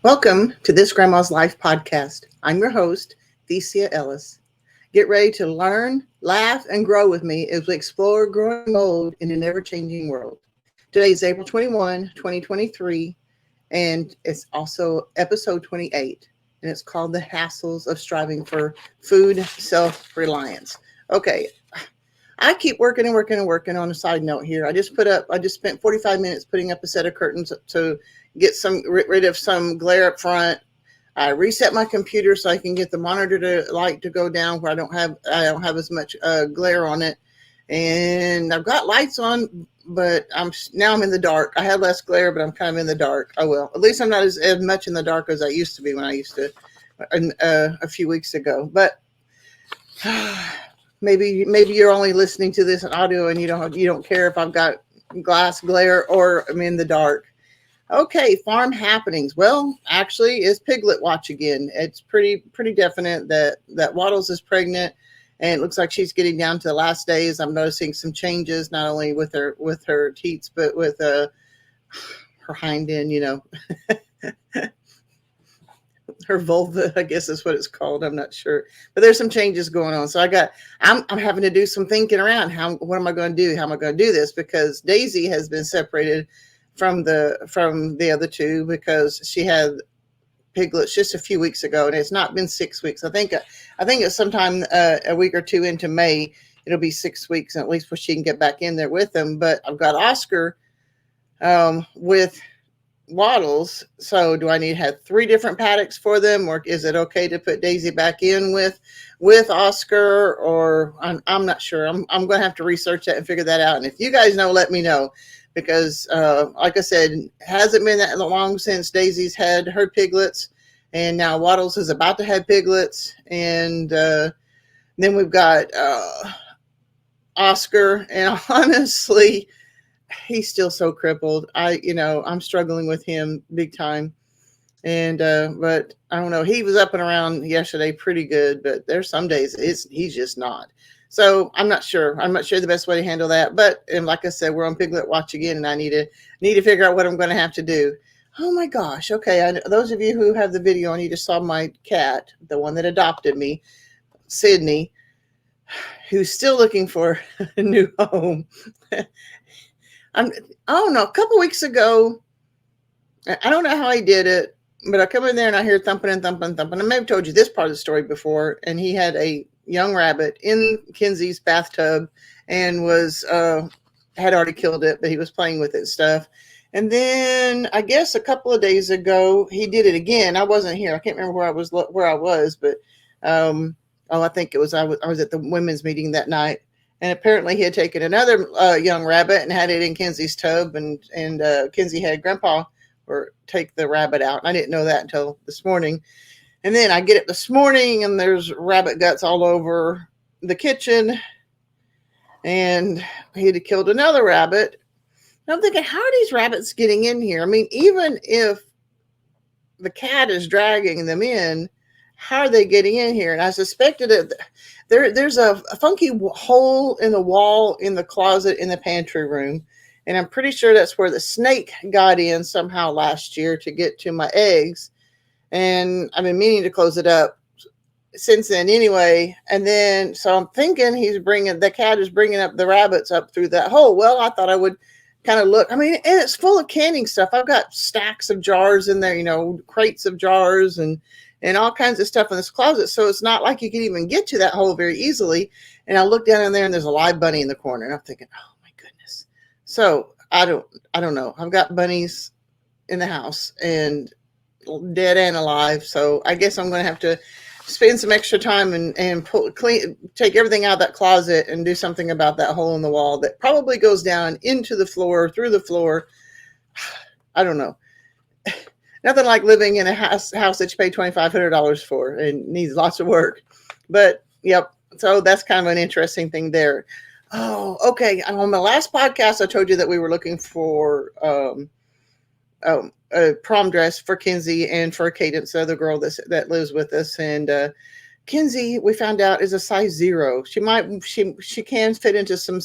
Welcome to this Grandma's Life podcast. I'm your host, Thecia Ellis. Get ready to learn, laugh, and grow with me as we explore growing old in an ever-changing world. Today is April 21, 2023, and it's also episode 28, and it's called The Hassles of Striving for Food Self-Reliance. Okay, I keep working and working and working on a side note here. I just spent 45 minutes putting up a set of curtains to rid of some glare up front. I reset my computer so I can get the monitor to light to go down where I don't have as much glare on it. And I've got lights on, but I'm in the dark. I had less glare, but I'm kind of in the dark. Oh well, at least I'm not as much in the dark as I used to be when I used to a few weeks ago. But maybe you're only listening to this in audio and you don't care if I've got glass glare or I'm in the dark. Okay, farm happenings. Well, actually, it's piglet watch again. It's pretty definite that Waddles is pregnant, and it looks like she's getting down to the last days. I'm noticing some changes not only with her teats, but with her hind end. Her vulva, I guess is what it's called. I'm not sure, but there's some changes going on. So I'm having to do some thinking around what am I going to do? How am I going to do this? Because Daisy has been separated from the other two because she had piglets just a few weeks ago, and it's not been 6 weeks. I think it's sometime a week or two into May. It'll be 6 weeks, at least, where she can get back in there with them. But I've got Oscar with Waddles. So do I need to have 3 different paddocks for them, or is it okay to put Daisy back in with Oscar? Or I'm not sure. I'm going to have to research that and figure that out. And if you guys know, let me know. Because, like I said, it hasn't been that long since Daisy's had her piglets, and now Waddles is about to have piglets, and then we've got Oscar, and honestly, he's still so crippled. I'm struggling with him big time, and but I don't know. He was up and around yesterday pretty good, but there's some days he's just not. So I'm not sure. I'm not sure the best way to handle that. But and like I said, we're on piglet watch again, and I need to figure out what I'm going to have to do. Oh my gosh. Okay. Those of you who have the video and you just saw my cat, the one that adopted me, Sydney, who's still looking for a new home. I don't know. A couple weeks ago, I don't know how he did it, but I come in there and I hear thumping and thumping and thumping. I may have told you this part of the story before, and he had a young rabbit in Kenzie's bathtub and had already killed it, but he was playing with it and stuff. And then I guess a couple of days ago he did it again. I wasn't here. I can't remember where I was, but I think it was I was at the women's meeting that night, and apparently he had taken another young rabbit and had it in Kenzie's tub, and Kenzie had Grandpa or take the rabbit out. I didn't know that until this morning. And then I get up this morning and there's rabbit guts all over the kitchen. And he had killed another rabbit. And I'm thinking, how are these rabbits getting in here? I mean, even if the cat is dragging them in, how are they getting in here? And I suspected that there's a funky hole in the wall in the closet in the pantry room. And I'm pretty sure that's where the snake got in somehow last year to get to my eggs. And I've been meaning to close it up since then anyway. And then, so I'm thinking the cat is bringing up the rabbits up through that hole. Well, I thought I would kind of look. I mean, and it's full of canning stuff. I've got stacks of jars in there, crates of jars and all kinds of stuff in this closet. So it's not like you can even get to that hole very easily. And I look down in there and there's a live bunny in the corner. And I'm thinking, oh my goodness. So I don't know. I've got bunnies in the house and dead and alive. So I guess I'm going to have to spend some extra time and take everything out of that closet and do something about that hole in the wall that probably goes down into the floor, through the floor. I don't know. Nothing like living in a house that you pay $2,500 for and needs lots of work. But yep. So that's kind of an interesting thing there. Oh, okay. On my last podcast, I told you that we were looking for a prom dress for Kenzie and for Cadence, the other girl that lives with us. And Kinsey, we found out, is a size 0. She can fit into some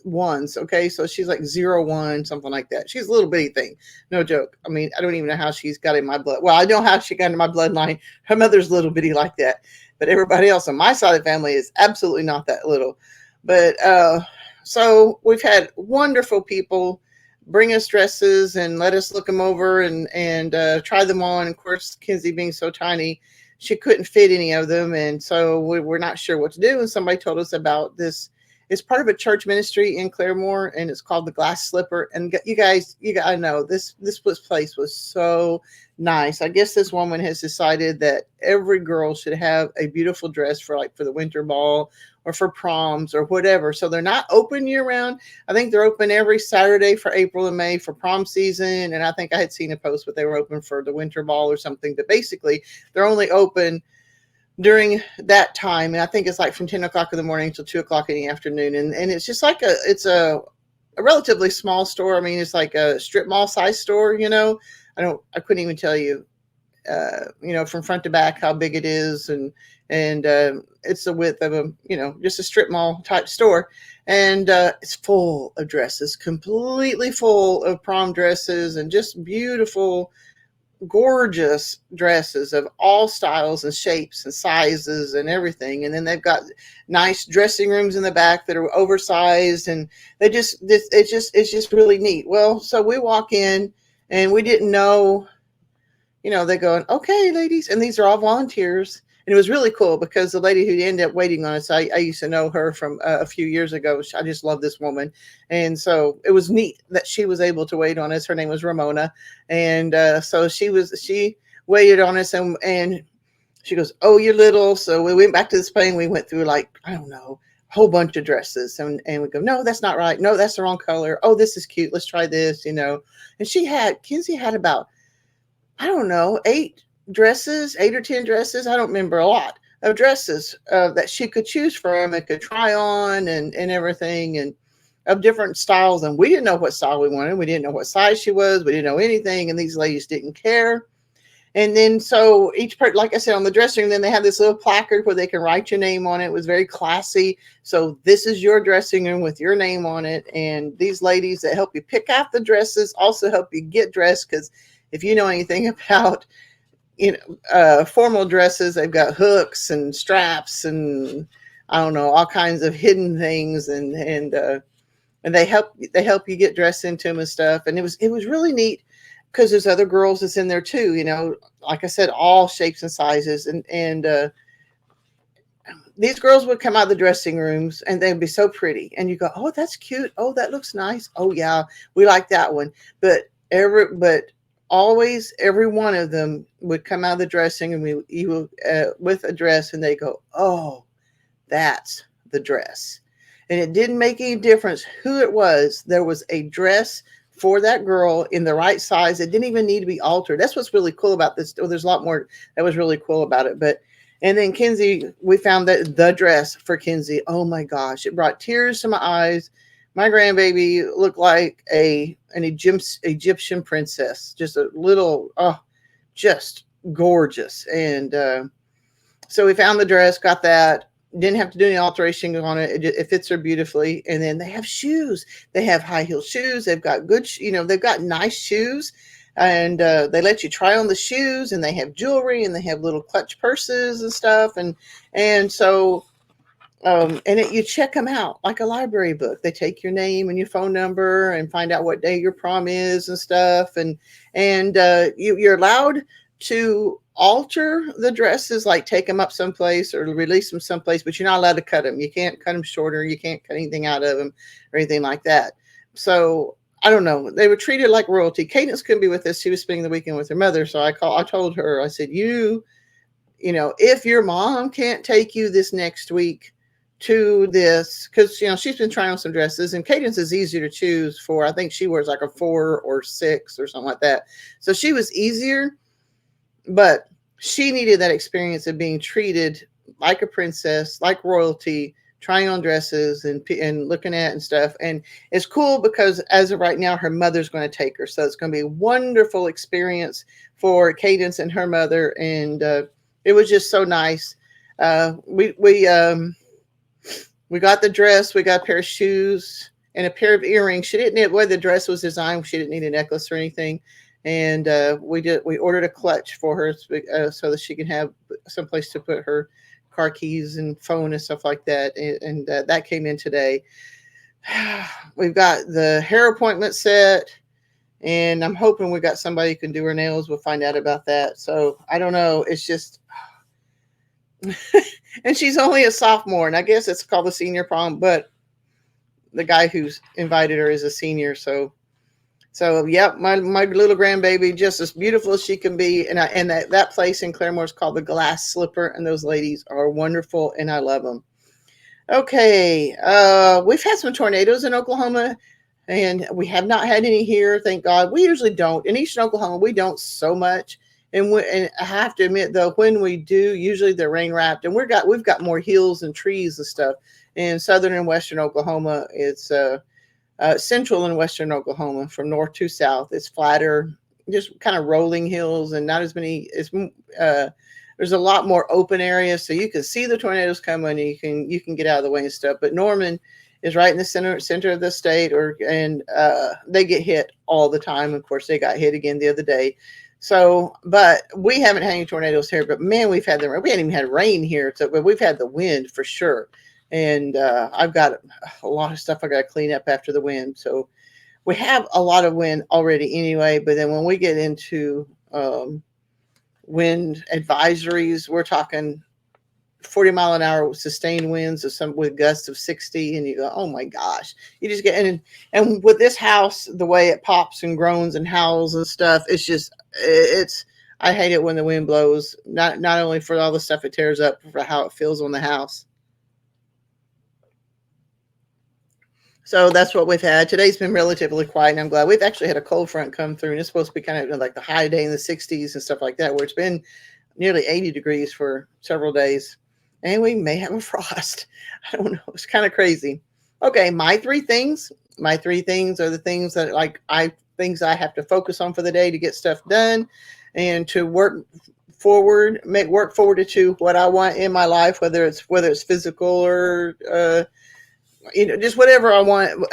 ones. Okay, so she's like 0, 1, something like that. She's a little bitty thing, no joke. I mean, I don't even know how she's got in my blood. Well, I know how she got in my bloodline. Her mother's little bitty like that, but everybody else on my side of the family is absolutely not that little. But so we've had wonderful people bring us dresses and let us look them over and try them on. Of course, Kinsey being so tiny, she couldn't fit any of them, and so we were not sure what to do. And somebody told us about this. It's part of a church ministry in Claremore, and it's called the Glass Slipper. And you guys, I know this place was so nice. I guess this woman has decided that every girl should have a beautiful dress for the winter ball or for proms or whatever. So they're not open year round. I think they're open every Saturday for April and May for prom season. And I think I had seen a post, but they were open for the winter ball or something. But basically, they're only open during that time. And I think it's like from 10 o'clock in the morning till 2 o'clock in the afternoon. And it's just like it's a relatively small store. I mean, it's like a strip mall size store, I couldn't even tell you, from front to back how big it is. And it's the width of just a strip mall type store. And it's full of dresses, completely full of prom dresses and just beautiful, gorgeous dresses of all styles and shapes and sizes and everything. And then they've got nice dressing rooms in the back that are oversized, and it's just really neat. Well, so we walk in and we didn't know, they're going, okay, ladies, and these are all volunteers. And it was really cool because the lady who ended up waiting on us, I used to know her from a few years ago. I just love this woman. And so it was neat that she was able to wait on us. Her name was Ramona. And so she waited on us, and she goes, oh, you're little. So we went back to this plane. We went through a whole bunch of dresses. And we go, no, that's not right. No, that's the wrong color. Oh, this is cute. Let's try this, And Kinsey had about, I don't know, 8 or 10 dresses. I don't remember, a lot of dresses that she could choose from and could try on and everything, and of different styles. And we didn't know what style we wanted. We didn't know what size she was. We didn't know anything. And these ladies didn't care. And then so each part, like I said, on the dressing room, then they have this little placard where they can write your name on it. It was very classy. So this is your dressing room with your name on it. And these ladies that help you pick out the dresses also help you get dressed, because if you know anything about formal dresses, they've got hooks and straps and I don't know, all kinds of hidden things, and they help you get dressed into them and stuff. And it was really neat because there's other girls that's in there too, like I said, all shapes and sizes, and these girls would come out of the dressing rooms and they'd be so pretty, and you go, oh, that's cute, oh, that looks nice, oh yeah, we like that one. But always every one of them would come out of the dressing room with a dress, and they go, oh, that's the dress. And it didn't make any difference who it was. There was a dress for that girl in the right size. It didn't even need to be altered. That's what's really cool about this. There's a lot more that was really cool about it. And then Kinsey, we found that the dress for Kinsey, oh my gosh, it brought tears to my eyes. My grandbaby looked like an Egyptian princess, just a little, just gorgeous. And so we found the dress, got that. Didn't have to do any alteration on it. It fits her beautifully. And then they have shoes. They have high heel shoes. They've got they've got nice shoes. And they let you try on the shoes, and they have jewelry, and they have little clutch purses and stuff. And so you check them out like a library book. They take your name and your phone number and find out what day your prom is and stuff. And you're allowed to alter the dresses, like take them up someplace or release them someplace, but you're not allowed to cut them. You can't cut them shorter. You can't cut anything out of them or anything like that. So I don't know. They were treated like royalty. Cadence couldn't be with us. She was spending the weekend with her mother. So I told her, I said, if your mom can't take you this next week to this, because she's been trying on some dresses, and Cadence is easier to choose for. I think she wears like a 4 or 6 or something like that. So she was easier, but she needed that experience of being treated like a princess, like royalty, trying on dresses and looking at and stuff. And it's cool because as of right now, her mother's going to take her. So it's going to be a wonderful experience for Cadence and her mother. And it was just so nice. We got the dress, we got a pair of shoes, and a pair of earrings. She didn't need the way the dress was designed. She didn't need a necklace or anything, and we ordered a clutch for her so that she can have someplace to put her car keys and phone and stuff like that. And that came in today. We've got the hair appointment set, and I'm hoping we got somebody who can do her nails. We'll find out about that. So I don't know. It's just, and she's only a sophomore, and I guess it's called the senior prom, but the guy who's invited her is a senior. So yep, my little grandbaby, just as beautiful as she can be. And that place in Claremore is called the Glass Slipper, and those ladies are wonderful, and I love them. Okay, we've had some tornadoes in Oklahoma, and we have not had any here, thank God. We usually don't. In eastern Oklahoma, we don't so much. And I have to admit, though, when we do, usually they're rain wrapped, and we've got more hills and trees and stuff. In southern and western Oklahoma, it's central and western Oklahoma, from north to south, it's flatter, just kind of rolling hills, and not as many. There's a lot more open areas, so you can see the tornadoes coming, and you can get out of the way and stuff. But Norman is right in the center of the state, and they get hit all the time. Of course, they got hit again the other day. So, but we haven't had any tornadoes here. But man, we haven't even had rain here. So, but we've had the wind for sure. And I've got a lot of stuff I got to clean up after the wind. So we have a lot of wind already anyway. But then when we get into wind advisories, we're talking 40-mile-an-hour sustained winds with gusts of 60, and you go, oh my gosh. You just get in, and with this house, the way it pops and groans and howls and stuff, I hate it when the wind blows, not only for all the stuff it tears up, but for how it feels on the house. So that's what we've had. Today's been relatively quiet, and I'm glad. We've actually had a cold front come through, and it's supposed to be kind of like the high day in the 60s and stuff like that, where it's been nearly 80 degrees for several days. And we may have a frost. I don't know. It's kind of crazy. Okay, my three things. My three things are the things that things I have to focus on for the day to get stuff done, and to work forward to what I want in my life, whether it's physical or just whatever I want,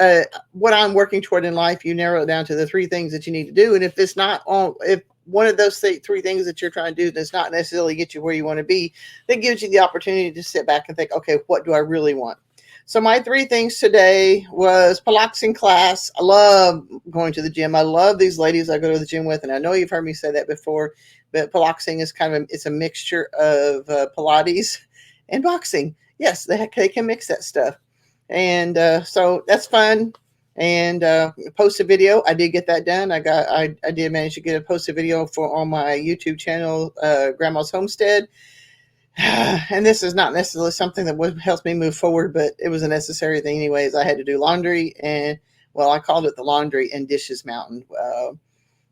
what I'm working toward in life. You narrow it down to the three things that you need to do, and if it's not all, if one of those three things that you're trying to do does not necessarily get you where you want to be, that gives you the opportunity to sit back and think, okay, what do I really want? So my three things today was Pilates class. I love going to the gym. I love these ladies I go to the gym with, and I know you've heard me say that before, but Pilates is it's a mixture of Pilates and boxing. Yes, they can mix that stuff. And so that's fun. And post a video. I did get that done. I did manage to get a post a video on my YouTube channel, Grandma's Homestead. And this is not necessarily something that helps me move forward, but it was a necessary thing anyways. I had to do laundry, and I called it the laundry and dishes mountain.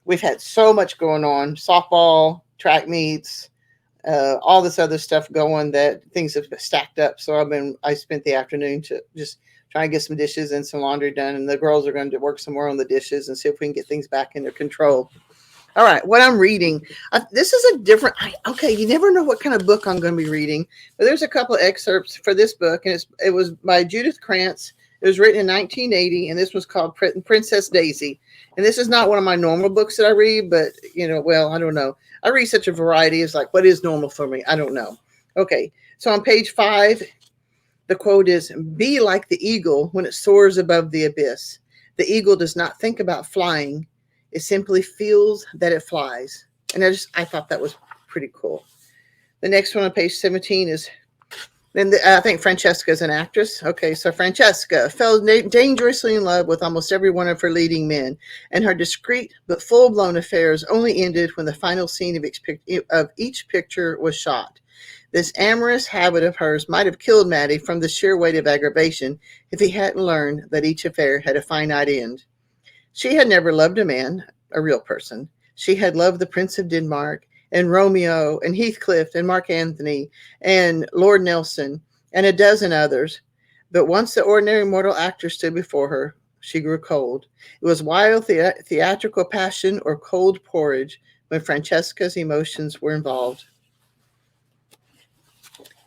We've had so much going on: softball, track meets, all this other stuff going, that things have stacked up. So I spent the afternoon to just trying to get some dishes and some laundry done, and the girls are going to work some more on the dishes and see if we can get things back under control. All right, what I'm reading. This is a different. Okay, you never know what kind of book I'm going to be reading, but there's a couple of excerpts for this book, and it was by Judith Krantz. It was written in 1980, and this was called Princess Daisy. And this is not one of my normal books that I read, but I don't know. I read such a variety. It's like, what is normal for me? I don't know. Okay, so on page 5. The quote is, "Be like the eagle when it soars above the abyss. The eagle does not think about flying. It simply feels that it flies." And I thought that was pretty cool. The next one on page 17 is, I think Francesca is an actress. Okay, so Francesca fell dangerously in love with almost every one of her leading men, and her discreet but full-blown affairs only ended when the final scene of each picture was shot. This amorous habit of hers might have killed Matty from the sheer weight of aggravation if he hadn't learned that each affair had a finite end. She had never loved a man, a real person. She had loved the Prince of Denmark, and Romeo, and Heathcliff, and Mark Antony, and Lord Nelson, and a dozen others. But once the ordinary mortal actor stood before her, she grew cold. It was wild theatrical passion or cold porridge when Francesca's emotions were involved.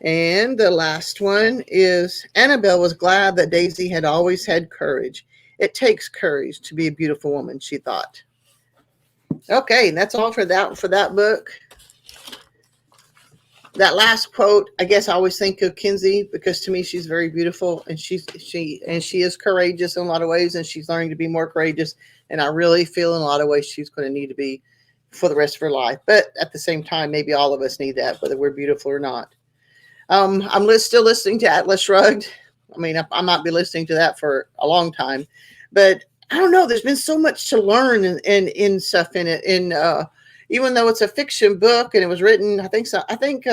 And the last one is Annabelle was glad that Daisy had always had courage. It takes courage to be a beautiful woman, she thought. Okay, and that's all for that book. That last quote, I guess I always think of Kinsey because to me she's very beautiful and she is courageous in a lot of ways and she's learning to be more courageous. And I really feel in a lot of ways she's going to need to be for the rest of her life. But at the same time, maybe all of us need that, whether we're beautiful or not. Still listening to Atlas Shrugged. I mean, I might be listening to that for a long time, but I don't know. There's been so much to learn and in stuff in it. And even though it's a fiction book and it was written, I think so. I think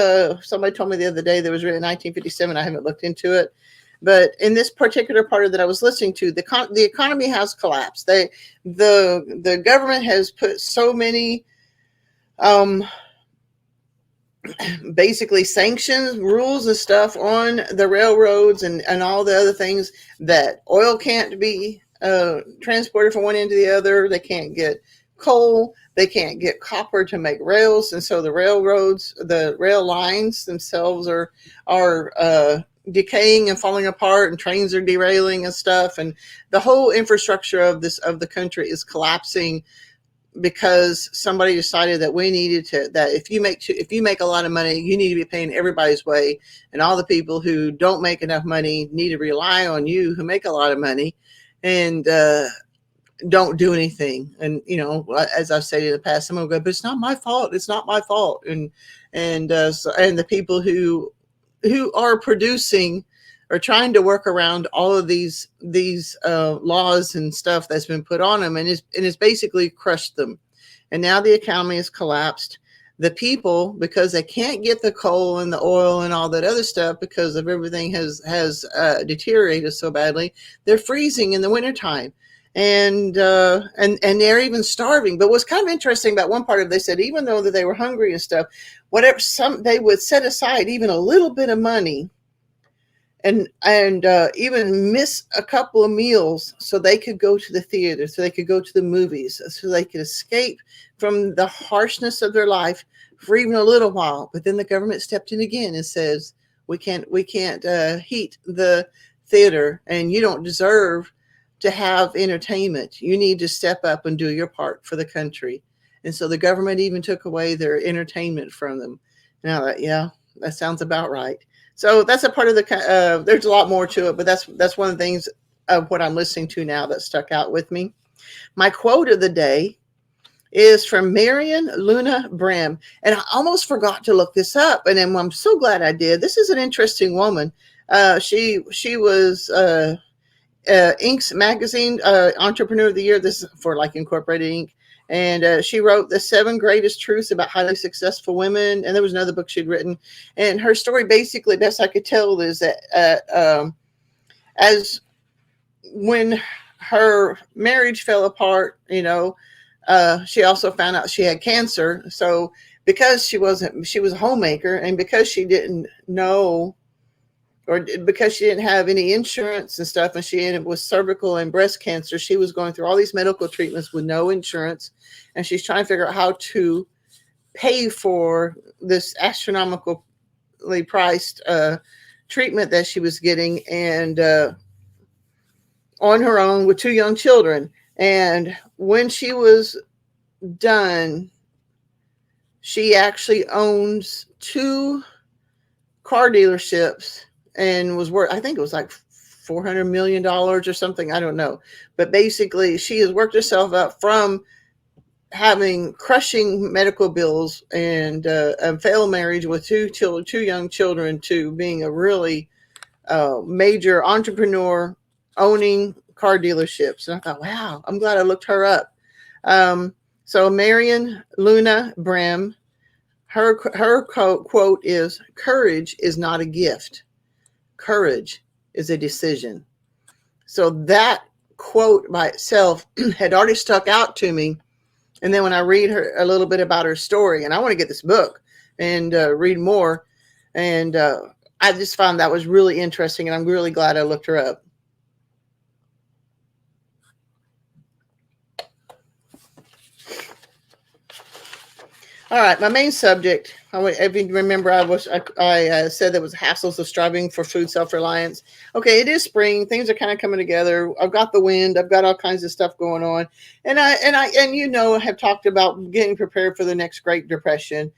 somebody told me the other day that it was written in 1957. I haven't looked into it, but in this particular part of that I was listening to, the economy has collapsed. The government has put so many um, basically sanctions, rules and stuff on the railroads and all the other things that oil can't be transported from one end to the other. They can't get coal. They can't get copper to make rails. And so the railroads, the rail lines themselves are decaying and falling apart and trains are derailing and stuff. And the whole infrastructure of the country is collapsing because somebody decided that we needed to, that if you make a lot of money, you need to be paying everybody's way, and all the people who don't make enough money need to rely on you who make a lot of money and don't do anything. And as I've said in the past, someone will go, but it's not my fault, it's not my fault. And the people who are producing are trying to work around all of these laws and stuff that's been put on them, and it's basically crushed them. And now the economy has collapsed. The people, because they can't get the coal and the oil and all that other stuff because of everything has deteriorated so badly, they're freezing in the wintertime. And they're even starving. But what's kind of interesting about one part of it, they said even though that they were hungry and stuff, they would set aside even a little bit of money and even miss a couple of meals so they could go to the theater, so they could go to the movies, so they could escape from the harshness of their life for even a little while. But then the government stepped in again and says, we can't heat the theater, and you don't deserve to have entertainment. You need to step up and do your part for the country. And so the government even took away their entertainment from them. Now that sounds about right. So that's a part of there's a lot more to it, but that's one of the things of what I'm listening to now that stuck out with me. My quote of the day is from Marion Luna Brim. And I almost forgot to look this up. And then I'm so glad I did. This is an interesting woman. She was Inc.'s magazine Entrepreneur of the Year. This is for like Incorporated Inc. And she wrote the 7 greatest truths about highly successful women. And there was another book she'd written. And her story, basically, best I could tell, is that as when her marriage fell apart, she also found out she had cancer. So because she was a homemaker, and because she didn't know, or because she didn't have any insurance and stuff, and she ended up with cervical and breast cancer, she was going through all these medical treatments with no insurance, and she's trying to figure out how to pay for this astronomically priced treatment that she was getting, and on her own with 2 young children. And when she was done, she actually owns 2 car dealerships and was worth, I think it was like $400 million or something. I don't know. But basically, she has worked herself up from having crushing medical bills and a failed marriage with 2 young children to being a really major entrepreneur owning car dealerships. And I thought, wow, I'm glad I looked her up. So Marion Luna Brim, her quote is, courage is not a gift. Courage is a decision. So that quote by itself had already stuck out to me. And then when I read her a little bit about her story, and I want to get this book and read more, and I just found that was really interesting, and I'm really glad I looked her up. All right, my main subject. If you remember, I said there was hassles of striving for food self-reliance. Okay, it is spring. Things are kind of coming together. I've got the wind. I've got all kinds of stuff going on, and have talked about getting prepared for the next Great Depression,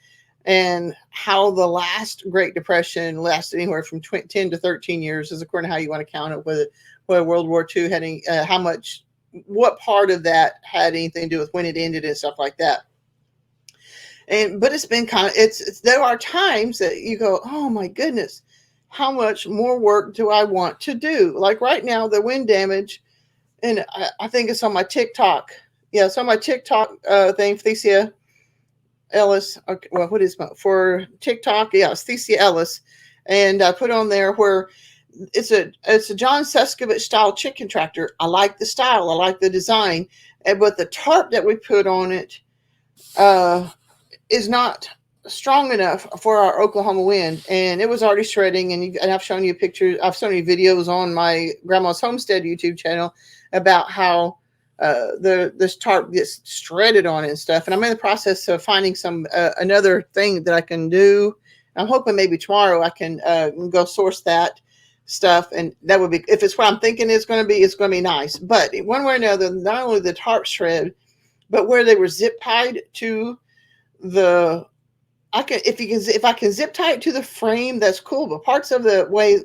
and how the last Great Depression lasted anywhere from 10 to 13 years, is according to how you want to count it. Whether World War II had any, how much, what part of that had anything to do with when it ended and stuff like that. But it's been kind of, it's there are times that you go, oh my goodness, how much more work do I want to do? Like right now, the wind damage, and I think it's on my TikTok. Yeah, it's on my TikTok thing, Thecia Ellis. Okay, well, what is my, for TikTok? Yeah, it's Thecia Ellis, and I put on there where it's a John Suskovich style chicken tractor. I like the style, I like the design, but the tarp that we put on it uh, is not strong enough for our Oklahoma wind, and it was already shredding. And I've shown you pictures, I've shown you videos on my grandma's Homestead YouTube channel about how this tarp gets shredded on it and stuff. And I'm in the process of finding some another thing that I can do. I'm hoping maybe tomorrow I can go source that stuff, and that would be, if it's what I'm thinking it's going to be nice. But one way or another, not only the tarp shred, but where they were zip tied to the, if I can zip tie it to the frame, that's cool. But parts of the way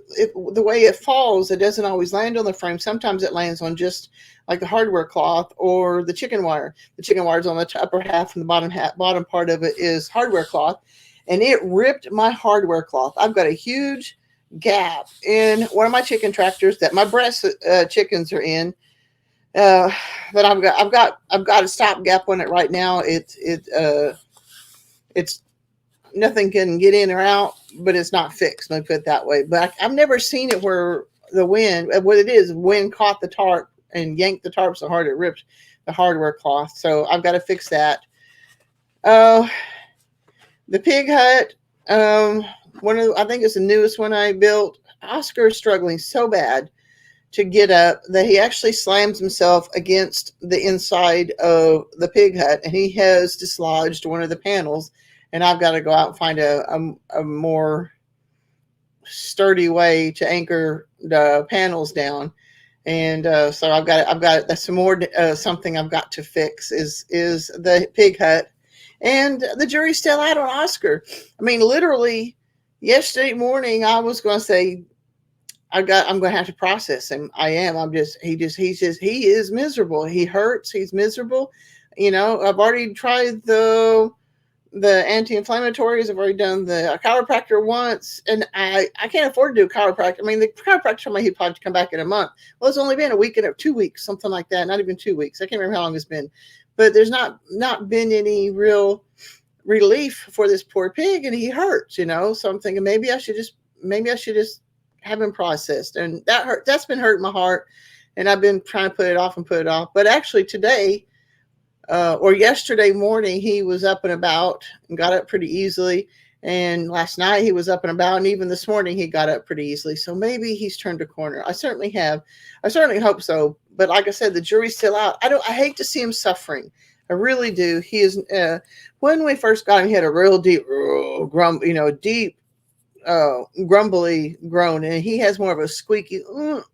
it falls, it doesn't always land on the frame. Sometimes it lands on just like the hardware cloth or the chicken wire. The chicken wire is on the upper half, and the bottom part of it is hardware cloth, and it ripped my hardware cloth. I've got a huge gap in one of my chicken tractors that my breast chickens are in. But I've got a stop gap on it right now. It's nothing can get in or out, but it's not fixed. Let me put it that way. But I've never seen it where the wind, what it is, wind caught the tarp and yanked the tarp so hard it ripped the hardware cloth. So I've got to fix that. The pig hut, I think it's the newest one I built. Oscar is struggling so bad to get up that he actually slams himself against the inside of the pig hut, and he has dislodged one of the panels. And I've got to go out and find a more sturdy way to anchor the panels down. And so I've got that's some more something I've got to fix is the pig hut. And the jury's still out on Oscar. I mean, literally yesterday morning I was going to say, I'm going to have to process him. I am. He is miserable. He hurts. He's miserable. You know, I've already tried the anti-inflammatories. I've already done the chiropractor once, and I can't afford to do chiropractor. I mean, the chiropractor told me he'd probably come back in a month. Well, it's only been a week and 2 weeks, something like that. Not even 2 weeks. I can't remember how long it's been, but there's not been any real relief for this poor pig, and he hurts, you know. So I'm thinking maybe I should just have him processed, and that's been hurting my heart, and I've been trying to put it off. But actually today, or yesterday morning, he was up and about and got up pretty easily. And last night he was up and about, and even this morning he got up pretty easily. So maybe he's turned a corner. I certainly hope so. But like I said, the jury's still out. I hate to see him suffering. I really do. He is, when we first got him, he had a real deep, deep, grumbly groan, and he has more of a squeaky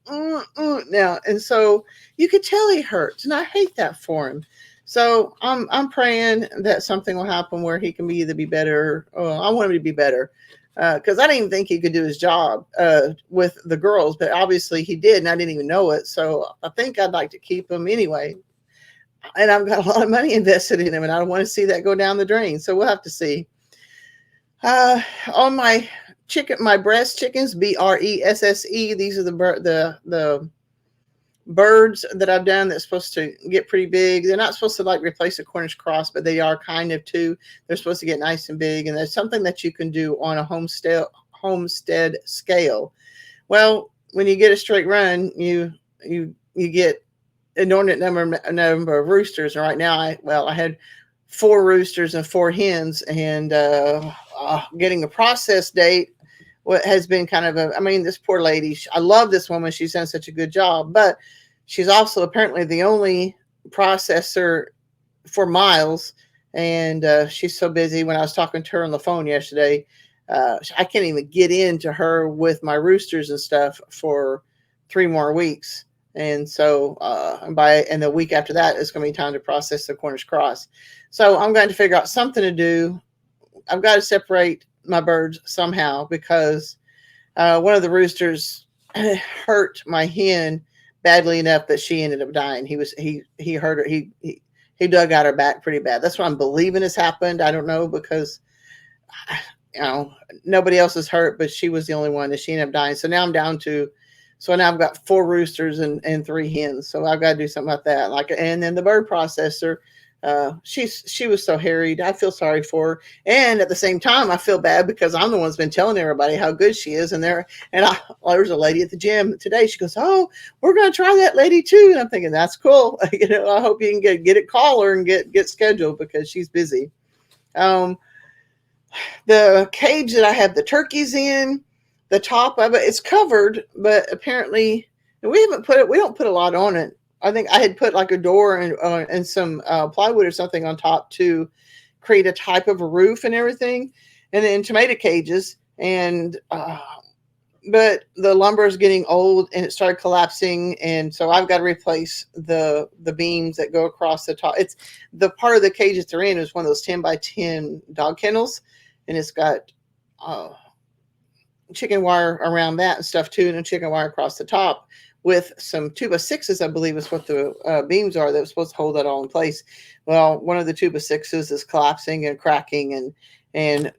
now. And so you could tell he hurts, and I hate that for him. So I'm praying that something will happen where he can either be better. I want him to be better, because I didn't even think he could do his job with the girls, but obviously he did, and I didn't even know it. So I think I'd like to keep him anyway. And I've got a lot of money invested in him, and I don't want to see that go down the drain. So we'll have to see. On my breast chickens, BRESSE. These are the birds that I've done that's supposed to get pretty big. They're not supposed to like replace a Cornish cross, but they are kind of too. They're supposed to get nice and big, and there's something that you can do on a homestead scale. Well, when you get a straight run, you get inordinate number of roosters. And right now, I had 4 roosters and 4 hens, and getting a process date what has been kind of this poor lady. I love this woman. She's done such a good job, but she's also apparently the only processor for miles and she's so busy. When I was talking to her on the phone yesterday, I can't even get into her with my roosters and stuff for 3 more weeks. And so, and the week after that, it's going to be time to process the Cornish cross. So I'm going to figure out something to do. I've got to separate my birds somehow, because one of the roosters hurt my hen badly enough that she ended up dying. He hurt her. He dug out her back pretty bad. That's what I'm believing has happened. I don't know, because you know, nobody else is hurt, but she was the only one that she ended up dying. So now I'm down to, so now I've got 4 roosters and 3 hens. So I've got to do something about that. Like, and then the bird processor, she was so harried. I feel sorry for her. And at the same time, I feel bad because I'm the one that's been telling everybody how good she is. And there was a lady at the gym today. She goes, "Oh, we're going to try that lady too." And I'm thinking, that's cool. You know, I hope you can get it, call her and get scheduled, because she's busy. The cage that I have the turkeys in, the top of it, it's covered, but apparently we don't put a lot on it. I think I had put like a door and some plywood or something on top to create a type of a roof and everything, and then tomato cages. And but the lumber is getting old and it started collapsing, and so I've got to replace the beams that go across the top. It's the part of the cage that they're in is one of those 10 by 10 dog kennels, and it's got chicken wire around that and stuff too, and a chicken wire across the top with some 2x6s, I believe is what the beams are that was supposed to hold that all in place. Well, one of the 2x6s is collapsing and cracking and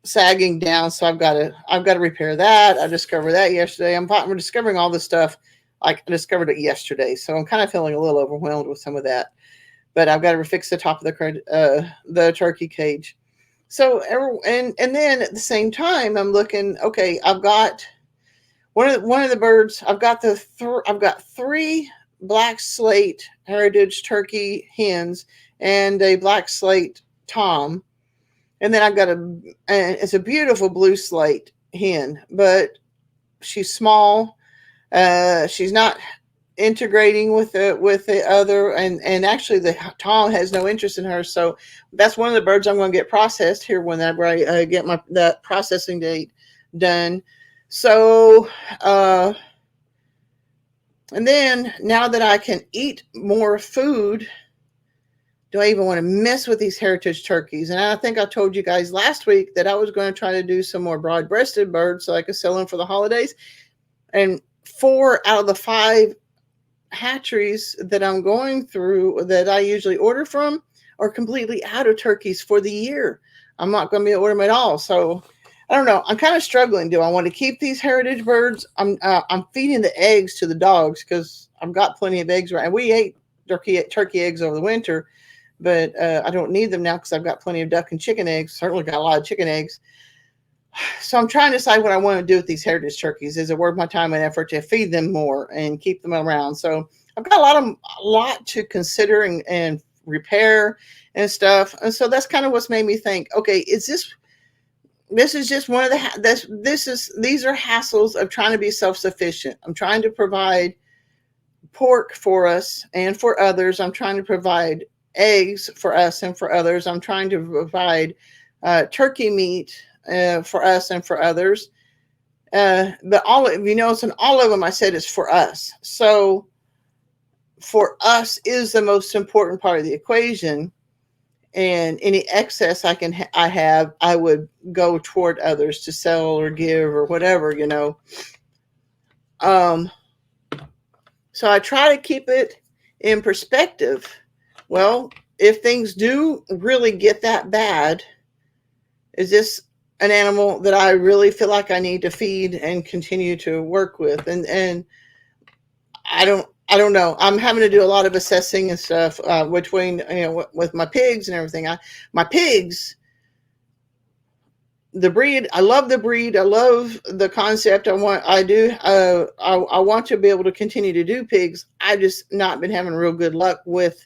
sagging down, so I've got to repair that. I discovered that yesterday. We're discovering all this stuff. I discovered it yesterday, so I'm kind of feeling a little overwhelmed with some of that. But I've got to fix the top of the turkey cage. So and then at the same time, I'm looking. Okay, I've got one of the birds. I've got 3 black slate heritage turkey hens and a black slate tom, and then I've got it's a beautiful blue slate hen, but she's small. She's not integrating with the other, and actually the tom has no interest in her. So that's one of the birds I'm going to get processed here whenever I get that processing date done. So and then now that I can eat more food, do I even want to mess with these heritage turkeys? And I think I told you guys last week that I was going to try to do some more broad-breasted birds so I could sell them for the holidays. And 4 out of the 5 hatcheries that I'm going through that I usually order from are completely out of turkeys for the year. I'm not going to be able to order them at all. So I don't know. I'm kind of struggling. Do I want to keep these heritage birds? I'm feeding the eggs to the dogs because I've got plenty of eggs. Right, and we ate turkey eggs over the winter, but I don't need them now because I've got plenty of duck and chicken eggs. Certainly got a lot of chicken eggs. So I'm trying to decide what I want to do with these heritage turkeys. Is it worth my time and effort to feed them more and keep them around? So I've got a lot to consider and repair and stuff. And so that's kind of what's made me think, okay, this is just one of these are hassles of trying to be self-sufficient. I'm trying to provide pork for us and for others. I'm trying to provide eggs for us and for others. I'm trying to provide turkey meat for us and for others. But all of them I said is for us. So for us is the most important part of the equation. And any excess I would go toward others to sell or give or whatever, So I try to keep it in perspective. Well, if things do really get that bad, is this an animal that I really feel like I need to feed and continue to work with? And I don't know. I'm having to do a lot of assessing and stuff between, with my pigs and everything. My pigs, the breed, I love the breed. I love the concept. I want to be able to continue to do pigs. I've just not been having real good luck with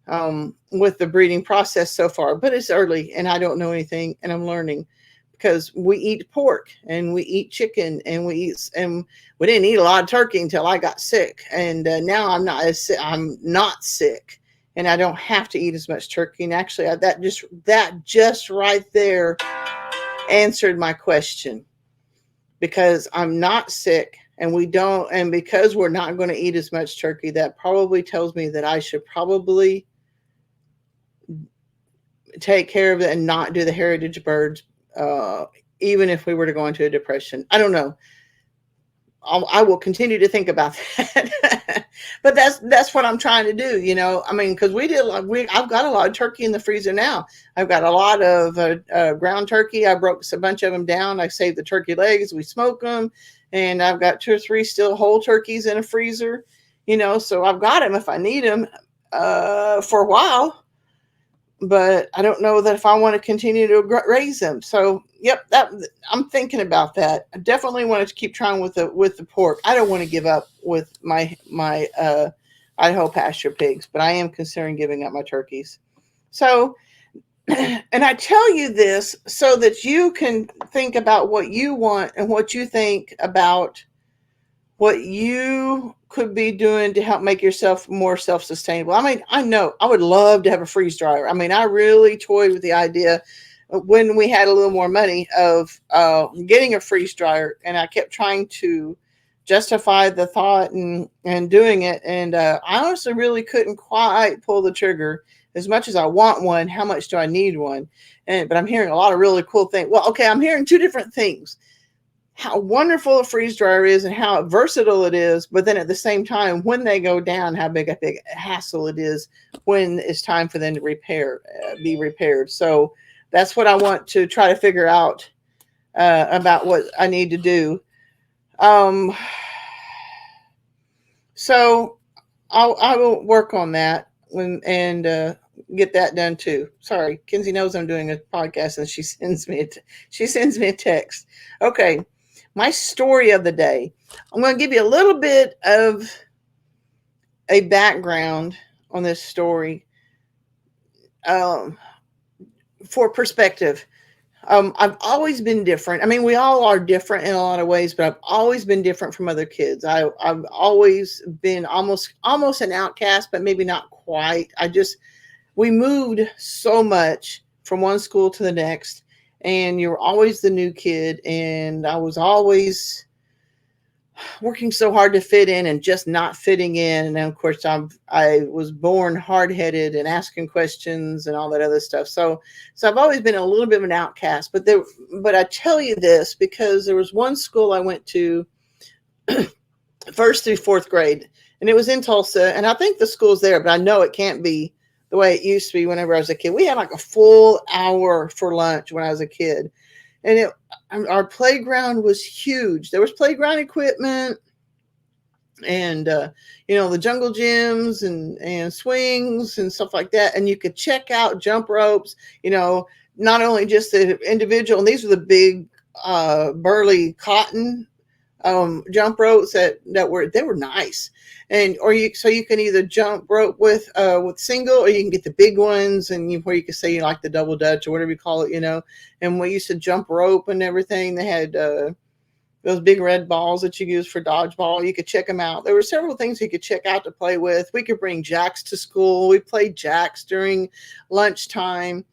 the breeding process so far, but it's early and I don't know anything, and I'm learning, because we eat pork and we eat chicken and we didn't eat a lot of turkey until I got sick, and now I'm not sick, and I don't have to eat as much turkey. And actually, that just right there answered my question, because I'm not sick, and we don't, and because we're not going to eat as much turkey, that probably tells me that I should probably take care of it and not do the heritage birds, uh, even if we were to go into a depression. I don't know. I will continue to think about that. But that's what I'm trying to do, I mean, because I've got a lot of turkey in the freezer now. I've got a lot of ground turkey. I broke a bunch of them down. I saved the turkey legs. We smoke them, and I've got 2 or 3 still whole turkeys in a freezer. So I've got them if I need them for a while. But I don't know that if I want to continue to raise them. So, yep, that I'm thinking about that. I definitely want to keep trying with the pork. I don't want to give up with my Idaho pasture pigs, but I am considering giving up my turkeys. So, and I tell you this so that you can think about what you want and what you think about what you could be doing to help make yourself more self-sustainable. I mean, I know I would love to have a freeze dryer. I mean, I really toyed with the idea when we had a little more money of getting a freeze dryer, and I kept trying to justify the thought and doing it. And I honestly really couldn't quite pull the trigger. As much as I want one, how much do I need one? But I'm hearing a lot of really cool things. Well, okay, I'm hearing 2 different things: how wonderful a freeze dryer is and how versatile it is, but then at the same time, when they go down, how big a hassle it is when it's time for them to be repaired. So that's what I want to try to figure out about what I need to do. Um, so I will work on that and get that done too. Sorry, Kinsey knows I'm doing a podcast, and she sends me a text. Okay. My story of the day. I'm going to give you a little bit of a background on this story for perspective. I've always been different. I mean, we all are different in a lot of ways, but I've always been different from other kids. I've always been almost an outcast, but maybe not quite. We moved so much from one school to the next, and you're always the new kid, and I was always working so hard to fit in and just not fitting in. And then, of course, I was born hard-headed and asking questions and all that other stuff. So I've always been a little bit of an outcast. But I tell you this because there was one school I went to first through 4th grade, and it was in Tulsa. And I think the school's there, but I know it can't be the way it used to be whenever I was a kid. We had like a full hour for lunch when I was a kid. And our playground was huge. There was playground equipment and, the jungle gyms and swings and stuff like that. And you could check out jump ropes, not only just the individual. And these were the big, burly cotton jump ropes that were nice. So you can either jump rope with single, or you can get the big ones, and where you can say you like the double dutch or whatever you call it, and we used to jump rope and everything. They had those big red balls that you use for dodgeball. You could check them out. There were several things you could check out to play with. We could bring jacks to school. We played jacks during lunchtime,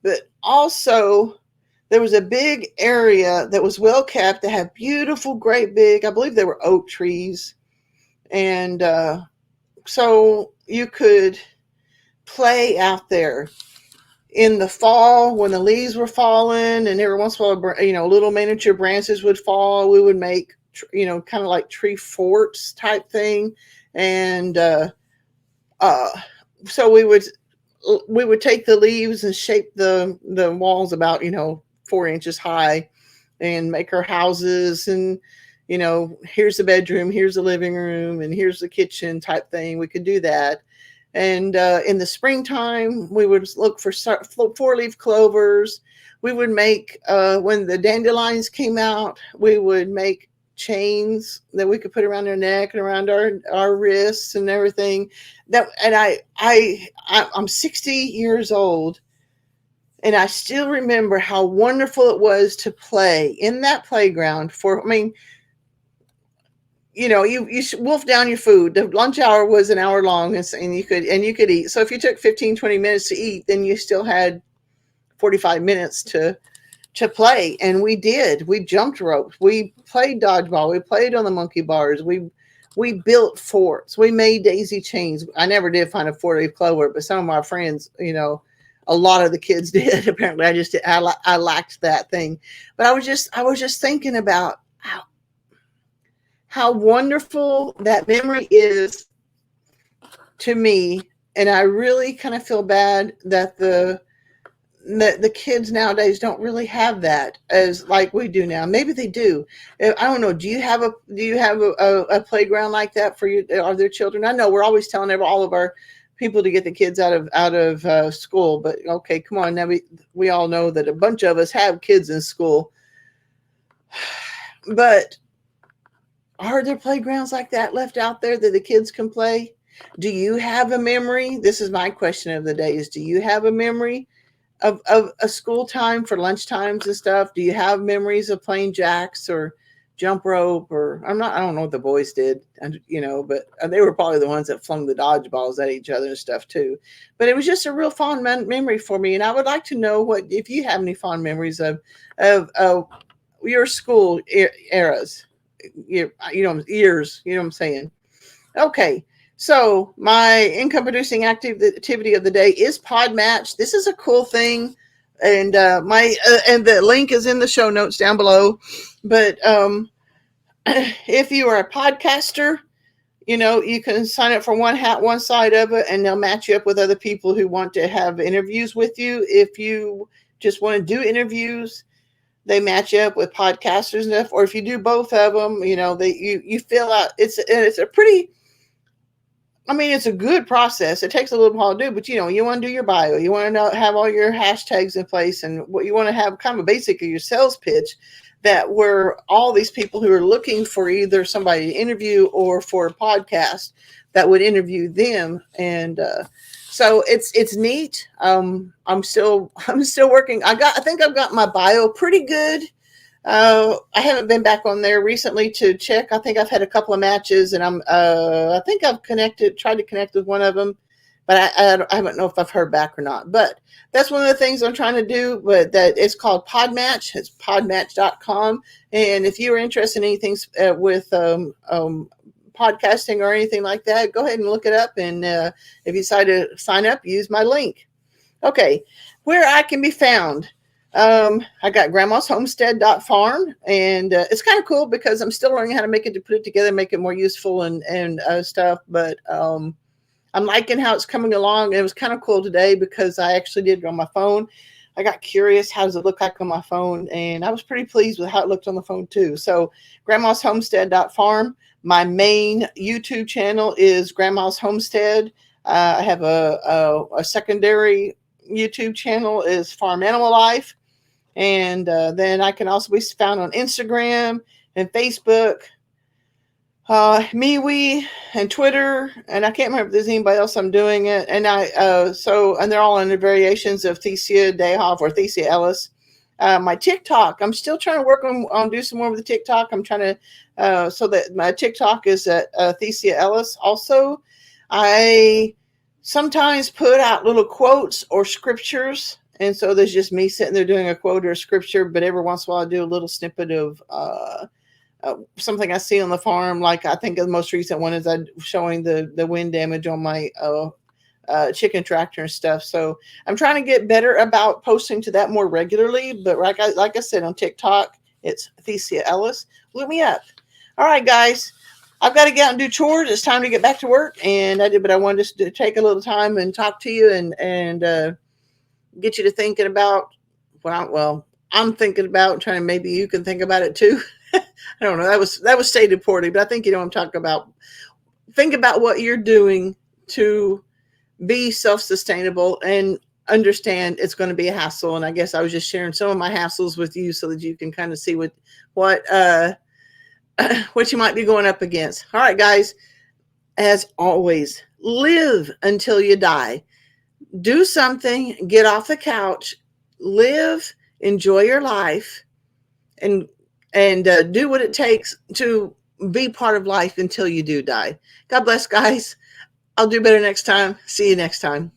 but also there was a big area that was well kept that had beautiful, great big, I believe they were oak trees. And so you could play out there in the fall when the leaves were falling, and every once in a while, little miniature branches would fall. We would make, kind of like tree forts type thing. And so we would take the leaves and shape the walls about, 4 inches high, and make our houses. And here's the bedroom, here's the living room, and here's the kitchen type thing. We could do that. And in the springtime, we would look for 4-leaf clovers. We would make, when the dandelions came out, we would make chains that we could put around our neck and around our wrists and everything. I'm 60 years old, and I still remember how wonderful it was to play in that playground you wolf down your food. The lunch hour was an hour long, and you could eat. So if you took 15, 20 minutes to eat, then you still had 45 minutes to play. And we did. We jumped ropes. We played dodgeball. We played on the monkey bars. We built forts. We made daisy chains. I never did find a 4-leaf clover, but some of my friends, a lot of the kids did. Apparently, I just did. I lacked that thing. But I was just thinking about how wonderful that memory is to me, and I really kind of feel bad that the kids nowadays don't really have that as like we do now. Maybe they do. I don't know. Do you have a playground like that for you? Are there children? I know we're always telling all of our people to get the kids out of school, but okay, come on. Now we all know that a bunch of us have kids in school, but are there playgrounds like that left out there that the kids can play? Do you have a memory? This is my question of the day: is do you have a memory of a school time for lunch times and stuff? Do you have memories of playing jacks or jump rope? Or I don't know what the boys did, but they were probably the ones that flung the dodgeballs at each other and stuff too. But it was just a real fond memory for me, and I would like to know what if you have any fond memories of your school eras, years. You know what I'm saying? Okay. So my income producing activity of the day is Podmatch. This is a cool thing, and and the link is in the show notes down below. But if you are a podcaster, you can sign up for one side of it, and they'll match you up with other people who want to have interviews with you. If you just want to do interviews, they match you up with podcasters and stuff. Or if you do both of them, you fill out. It's a pretty. I mean, it's a good process. It takes a little while to do, but you want to do your bio. You want to have all your hashtags in place, and what you want to have kind of basically your sales pitch that where all these people who are looking for either somebody to interview or for a podcast that would interview them. And so it's neat. I'm still working. I think I've got my bio pretty good. I haven't been back on there recently to check. I think I've had a couple of matches, and I think I've tried to connect with one of them, but I don't know if I've heard back or not. But that's one of the things I'm trying to do. But that it's called Podmatch. It's podmatch.com. And if you're interested in anything with podcasting or anything like that, go ahead and look it up. And if you decide to sign up, use my link. Okay, where I can be found. I got grandma's homestead.farm, and it's kind of cool because I'm still learning how to put it together, make it more useful and stuff. But I'm liking how it's coming along. It was kind of cool today because I actually did it on my phone. I got curious, how does it look like on my phone? And I was pretty pleased with how it looked on the phone too. So grandma's homestead.farm. My main YouTube channel is Grandma's Homestead. I have a secondary YouTube channel is Farm Animal Life. And then I can also be found on Instagram and Facebook, MeWe and Twitter. And I can't remember if there's anybody else I'm doing it. And and they're all under variations of Thesia Dayhoff or Thesia Ellis. My TikTok, I'm still trying to work on do some more with the TikTok. I'm trying to, so that my TikTok is at Thesia Ellis. Also, I sometimes put out little quotes or scriptures. And so there's just me sitting there doing a quote or a scripture, but every once in a while I do a little snippet of something I see on the farm. Like I think the most recent one is showing the wind damage on my chicken tractor and stuff. So I'm trying to get better about posting to that more regularly. But like I said, on TikTok, it's Thesia Ellis. Look me up. All right, guys. I've got to get out and do chores. It's time to get back to work. And but I wanted to take a little time and talk to you and get you to thinking about I'm thinking about trying to, maybe you can think about it too. I don't know. That was stated poorly, but I think I'm talking about. Think about what you're doing to be self-sustainable and understand it's going to be a hassle. And I guess I was just sharing some of my hassles with you so that you can kind of see what you might be going up against. All right, guys, as always, live until you die. Do something, get off the couch, live, enjoy your life, and do what it takes to be part of life until you do die. God bless, guys. I'll do better next time. See you next time.